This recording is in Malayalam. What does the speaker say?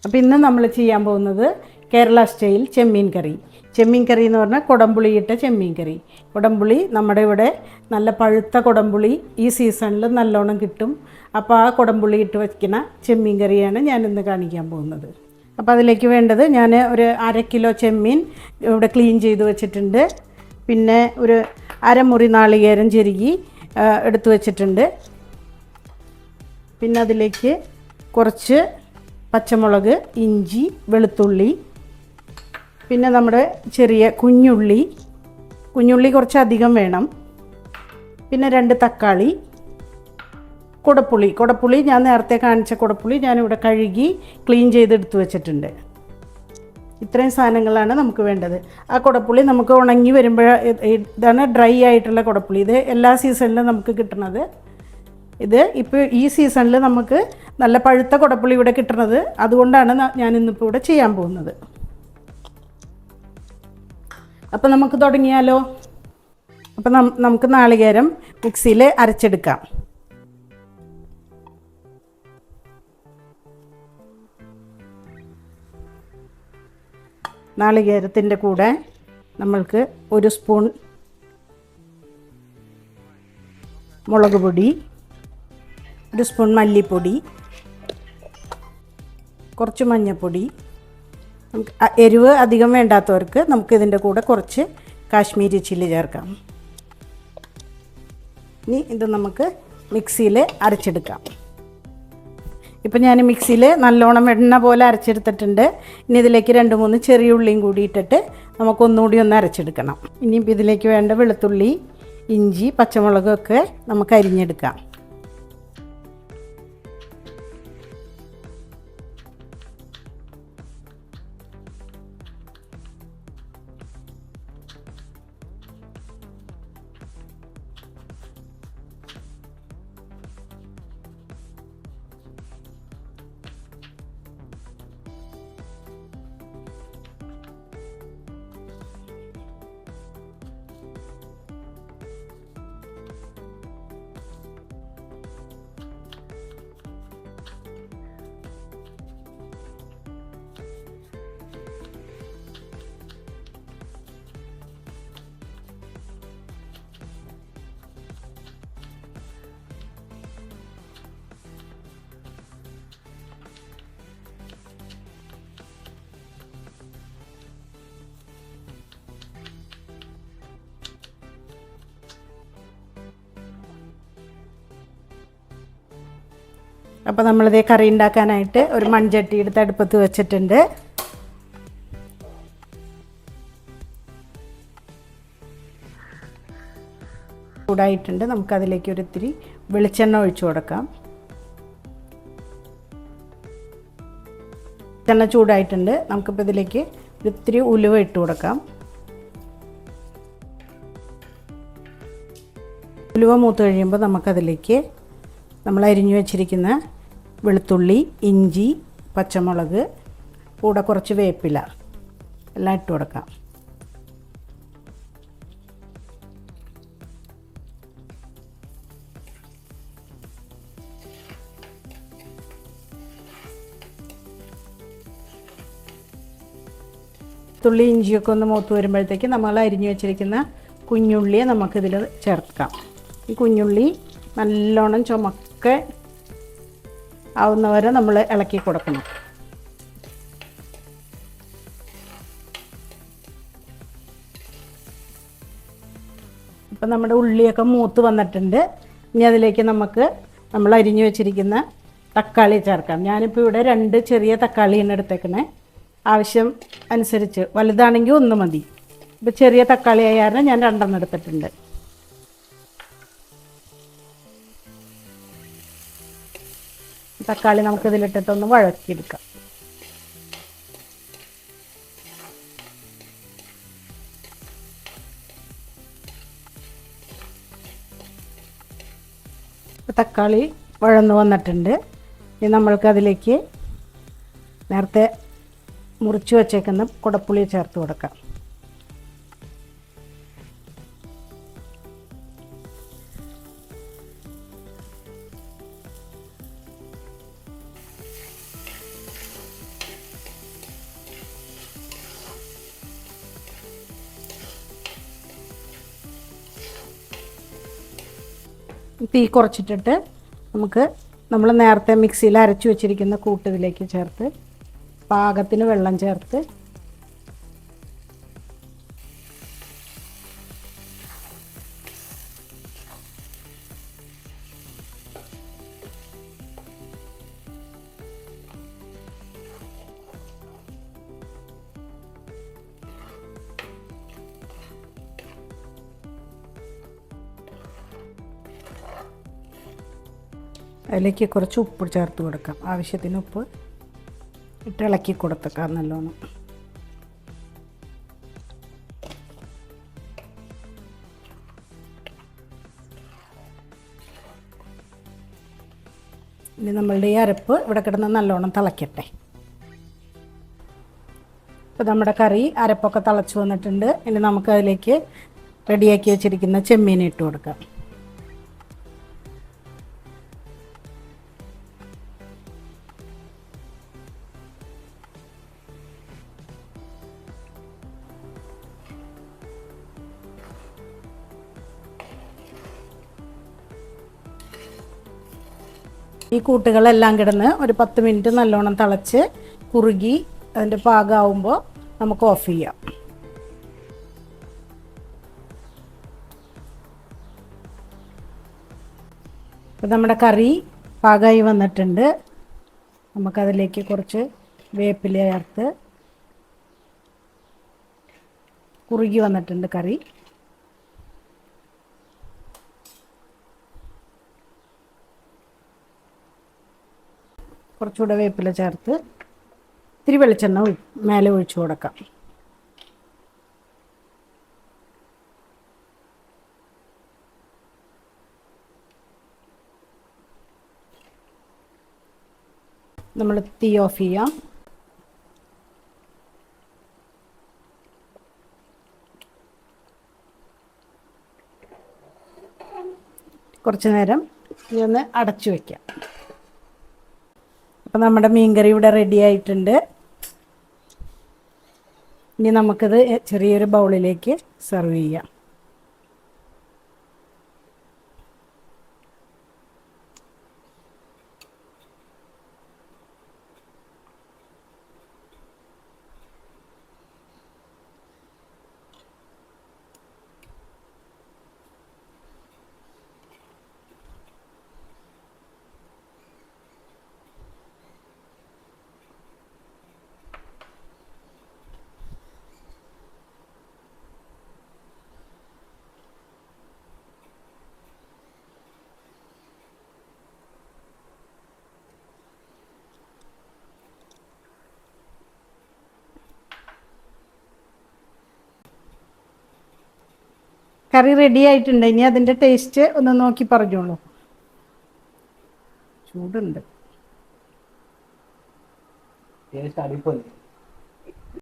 അപ്പോൾ ഇന്ന് നമ്മൾ ചെയ്യാൻ പോകുന്നത് കേരള സ്റ്റൈൽ ചെമ്മീൻ കറി. ചെമ്മീൻ കറി എന്ന് പറഞ്ഞാൽ കുടംപുളിയിട്ട ചെമ്മീൻ കറി. കുടംപുളി നമ്മുടെ ഇവിടെ നല്ല പഴുത്ത കുടംപുളി ഈ സീസണിൽ നല്ലോണം കിട്ടും. അപ്പോൾ ആ കുടംപുളി ഇട്ട് വയ്ക്കുന്ന ചെമ്മീൻ കറിയാണ് ഞാനിന്ന് കാണിക്കാൻ പോകുന്നത്. അപ്പോൾ അതിലേക്ക് വേണ്ടത്, ഞാൻ ഒരു 1/2 കിലോ ചെമ്മീൻ ഇവിടെ ക്ലീൻ ചെയ്ത് വെച്ചിട്ടുണ്ട്. പിന്നെ ഒരു അരമുറി നാളികേരം ചെരുകി എടുത്തു വെച്ചിട്ടുണ്ട്. പിന്നെ അതിലേക്ക് കുറച്ച് പച്ചമുളക്, ഇഞ്ചി, വെളുത്തുള്ളി, പിന്നെ നമ്മുടെ ചെറിയ കുഞ്ഞുള്ളി കുറച്ച് അധികം വേണം. പിന്നെ 2 തക്കാളി, കുടപ്പുളി ഞാൻ നേരത്തെ കാണിച്ച കുടപ്പുളി ഞാനിവിടെ കഴുകി ക്ലീൻ ചെയ്തെടുത്ത് വെച്ചിട്ടുണ്ട്. ഇത്രയും സാധനങ്ങളാണ് നമുക്ക് വേണ്ടത്. ആ കുടപ്പുളി നമുക്ക് ഉണങ്ങി വരുമ്പോൾ, ഇതാണ് ഡ്രൈ ആയിട്ടുള്ള കുടപ്പുളി. ഇത് എല്ലാ സീസണിലും നമുക്ക് കിട്ടുന്നത്. ഇത് ഇപ്പോൾ ഈ സീസണിൽ നമുക്ക് നല്ല പഴുത്ത കുടപ്പുളി ഇവിടെ കിട്ടുന്നത്. അതുകൊണ്ടാണ് ഞാനിന്നിപ്പോൾ ഇവിടെ ചെയ്യാൻ പോകുന്നത്. അപ്പോൾ നമുക്ക് തുടങ്ങിയാലോ? അപ്പോൾ നമുക്ക് നാളികേരം മിക്സിയിൽ അരച്ചെടുക്കാം. നാളികേരത്തിൻ്റെ കൂടെ നമ്മൾക്ക് 1 സ്പൂൺ മുളക് പൊടി, 1 സ്പൂൺ മല്ലിപ്പൊടി, കുറച്ച് മഞ്ഞൾപ്പൊടി. നമുക്ക് എരിവ് അധികം വേണ്ടാത്തവർക്ക് നമുക്കിതിൻ്റെ കൂടെ കുറച്ച് കാശ്മീരി ചില്ലി ചേർക്കാം. ഇനി ഇത് നമുക്ക് മിക്സിയിൽ അരച്ചെടുക്കാം. ഇപ്പം ഞാൻ മിക്സിയിൽ നല്ലോണം എണ്ണ പോലെ അരച്ചെടുത്തിട്ടുണ്ട്. ഇനി ഇതിലേക്ക് 2-3 ചെറിയ ഉള്ളിയും കൂടി ഇട്ടിട്ട് നമുക്കൊന്നുകൂടി ഒന്ന് അരച്ചെടുക്കണം. ഇനിയിപ്പോൾ ഇതിലേക്ക് വേണ്ട വെളുത്തുള്ളി, ഇഞ്ചി, പച്ചമുളകൊക്കെ നമുക്ക് അരിഞ്ഞെടുക്കാം. അപ്പോൾ നമ്മളിതേ കറി ഉണ്ടാക്കാനായിട്ട് ഒരു മൺചട്ടി എടുത്ത് അടുപ്പത്ത് വെച്ചിട്ടുണ്ട്. ചൂടായിട്ടുണ്ട്. നമുക്കതിലേക്ക് ഒരിത്തിരി വെളിച്ചെണ്ണ ഒഴിച്ചു കൊടുക്കാം. വെളിച്ചെണ്ണ ചൂടായിട്ടുണ്ട്. നമുക്കിപ്പോൾ ഇതിലേക്ക് ഒരിത്തിരി ഉലുവ ഇട്ട് കൊടുക്കാം. ഉലുവ മൂത്ത് കഴിയുമ്പോൾ നമുക്കതിലേക്ക് നമ്മൾ അരിഞ്ഞു വെച്ചിരിക്കുന്ന വെളുത്തുള്ളി, ഇഞ്ചി, പച്ചമുളക്, കൂടെ കുറച്ച് വേപ്പില എല്ലാം ഇട്ട് കൊടുക്കാം. വെളുത്തുള്ളി, ഇഞ്ചിയൊക്കെ ഒന്ന് മൂത്ത് വരുമ്പോഴത്തേക്ക് നമ്മൾ അരിഞ്ഞു വെച്ചിരിക്കുന്ന കുഞ്ഞുള്ളിയെ നമുക്കിതിൽ ചേർക്കാം. ഈ കുഞ്ഞുള്ളി നല്ലോണം ചുമക്കെ ആവുന്നവരെ നമ്മൾ ഇളക്കി കൊടുക്കണം. ഇപ്പം നമ്മുടെ ഉള്ളിയൊക്കെ മൂത്ത് വന്നിട്ടുണ്ട്. ഇനി അതിലേക്ക് നമ്മൾ അരിഞ്ഞു വെച്ചിരിക്കുന്ന തക്കാളി ചേർക്കാം. ഞാനിപ്പോൾ ഇവിടെ 2 ചെറിയ തക്കാളിയാണ് എടുത്തേക്കണേ. ആവശ്യം അനുസരിച്ച്, വലുതാണെങ്കിൽ 1 മതി. ഇപ്പോൾ ചെറിയ തക്കാളി ആയ കാരണം ഞാൻ 2 എടുത്തിട്ടുണ്ട്. തക്കാളി നമുക്കിതിലിട്ടിട്ടൊന്ന് വഴക്കിയെടുക്കാം. തക്കാളി വഴന്നു വന്നിട്ടുണ്ട്. ഇനി നമ്മൾക്കതിലേക്ക് നേരത്തെ മുറിച്ച് വച്ചേക്കുന്ന കുടപ്പുളി ചേർത്ത് കൊടുക്കാം. തീ കുറച്ചിട്ടിട്ട് നമുക്ക് നമ്മൾ നേരത്തെ മിക്സിയിൽ അരച്ചു വെച്ചിരിക്കുന്ന കൂട്ട് ഇതിലേക്ക് ചേർത്ത് പാകത്തിന് വെള്ളം ചേർത്ത് അതിലേക്ക് കുറച്ച് ഉപ്പ് ചേർത്ത് കൊടുക്കാം. ആവശ്യത്തിന് ഉപ്പ് ഇട്ട് ഇളക്കി കൊടുത്തേക്കാം നല്ലോണം. ഇനി നമ്മളുടെ ഈ അരപ്പ് ഇവിടെ കിടന്ന് നല്ലോണം തിളയ്ക്കട്ടെ. ഇപ്പോൾ നമ്മുടെ കറി അരപ്പൊക്കെ തിളച്ച് വന്നിട്ടുണ്ട്. ഇനി നമുക്കതിലേക്ക് റെഡിയാക്കി വെച്ചിരിക്കുന്ന ചെമ്മീൻ ഇട്ട് കൊടുക്കാം. ഈ കൂട്ടുകളെല്ലാം കിടന്ന് ഒരു 10 മിനിറ്റ് നല്ലോണം തിളച്ച് കുറുകി അതിൻ്റെ പാകമാകുമ്പോൾ നമുക്ക് ഓഫ് ചെയ്യാം. അപ്പോൾ നമ്മുടെ കറി പാകമായി വന്നിട്ടുണ്ട്. നമുക്കതിലേക്ക് കുറച്ച് വേപ്പില ചേർത്ത് കുറുകി വന്നിട്ടുണ്ട് കറി. കുറച്ചുകൂടെ വേപ്പില ചേർത്ത് ഇത്തിരി വെളിച്ചെണ്ണ മേലെ ഒഴിച്ചു കൊടുക്കാം. നമ്മൾ തീ ഓഫ് ചെയ്യാം. കുറച്ച് നേരം ഇതൊന്ന് അടച്ചു വയ്ക്കാം. അപ്പോൾ നമ്മുടെ മീൻകറി ഇവിടെ റെഡി ആയിട്ടുണ്ട്. ഇനി നമുക്കിത് ചെറിയൊരു ബൗളിലേക്ക് സെർവ് ചെയ്യാം. കറി റെഡി ആയിട്ടുണ്ട്. ഇനി അതിൻ്റെ ടേസ്റ്റ് ഒന്ന് നോക്കി പറഞ്ഞോളൂ. ചൂടുണ്ട്.